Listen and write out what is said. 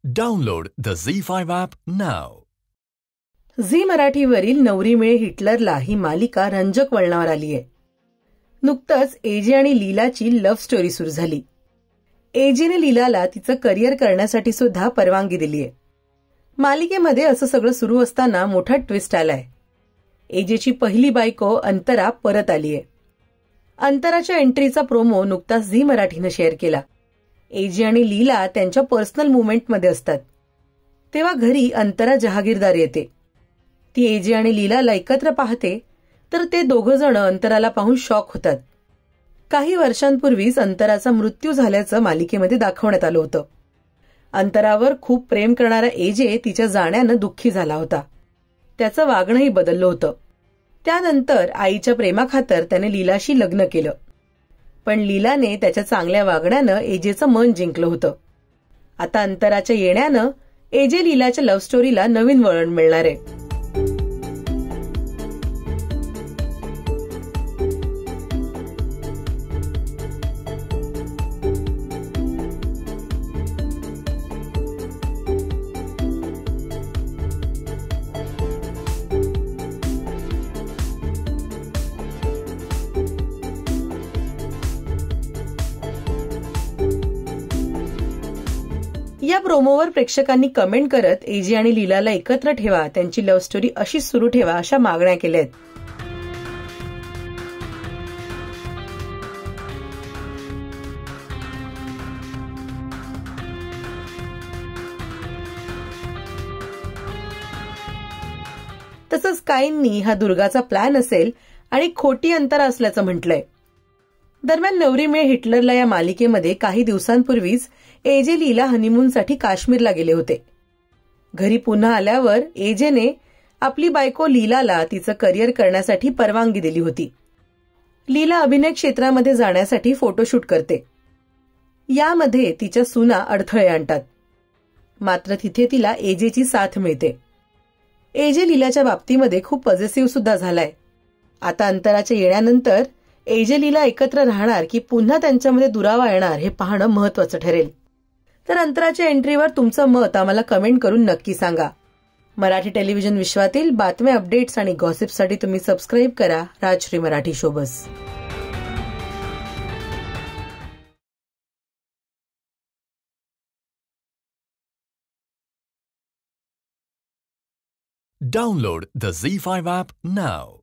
Download the ZEE5 app now. Zee मराठीवरील नवरी मिळे हिटलरला ही मालिका रंजक वळणावर आली आहे. नुकतंच एजे आणि लीलाची लव्ह स्टोरी सुरू झाली. एजेने लीलाला तिचं करिअर करण्यासाठी सुद्धा परवानगी दिली आहे. मालिकेमध्ये असं सगळं सुरू असताना मोठा ट्विस्ट आलाय. एजेची पहिली बायको अंतरा परत आली आहे. अंतराच्या एंट्रीचा प्रोमो नुकताच झी मराठीनं शेअर केला. एजे आणि लीला त्यांच्या पर्सनल मुवमेंटमध्ये असतात. तेव्हा घरी अंतरा जहागीरदार येते. ती एजे आणि लीलाला एकत्र पाहते तर ते दोघं जण अंतराला पाहून शॉक होतात. काही वर्षांपूर्वीच अंतराचा मृत्यू झाल्याचं मालिकेमध्ये दाखवण्यात आलं होतं. अंतरावर खूप प्रेम करणारा एजे तिच्या जाण्यानं दुःखी झाला होता. त्याचं वागणंही बदललं होतं. त्यानंतर आईच्या प्रेमाखातर त्याने लीलाशी लग्न केलं. पण लीलाने त्याच्या चांगल्या वागण्यानं एजेचं मन जिंकलं होतं. आता अंतराच्या येण्यानं एजे लीलाच्या लव्ह स्टोरीला नवीन वळण मिळणार आहे. या प्रोमोवर प्रेक्षकांनी कमेंट करत एजे आणि लीलाला एकत्र ठेवा, त्यांची लव्ह स्टोरी अशीच सुरू ठेवा अशा मागण्या केल्या आहेत. तसंच काहींनी हा दुर्गाचा प्लॅन असेल आणि खोटी अंतरा असल्याचं म्हटलंय. दरम्यान नवरी मिळे हिटलरला या मालिकेमध्ये काही दिवसांपूर्वीच एजे लीला हनीमूनसाठी काश्मीरला गेले होते. घरी पुन्हा आल्यावर एजेने आपली बायको लीलाला तिचं करिअर करण्यासाठी परवानगी दिली होती. लीला अभिनय क्षेत्रामध्ये जाण्यासाठी फोटोशूट करते. यामध्ये तिच्या सुना अडथळे आणतात. मात्र तिथे तिला एजेची साथ मिळते. एजे लीलाच्या बाबतीमध्ये खूप पॉझिटिव्ह सुद्धा झालाय. आता अंतराच्या येण्यानंतर एजे लीला एकत्र राहणार की पुन्हा त्यांच्यामध्ये दुरावा येणार हे पाहणं महत्वाचं ठरेल. तर अंतराच्या एंट्रीवर तुमचं मत आम्हाला कमेंट करून नक्की सांगा. मराठी टेलिव्हिजन विश्वातील बातम्या, अपडेट्स आणि गॉसिपसाठी तुम्ही सबस्क्राईब करा Rajshri Marathi शोबस. Download the ZEE5 app now.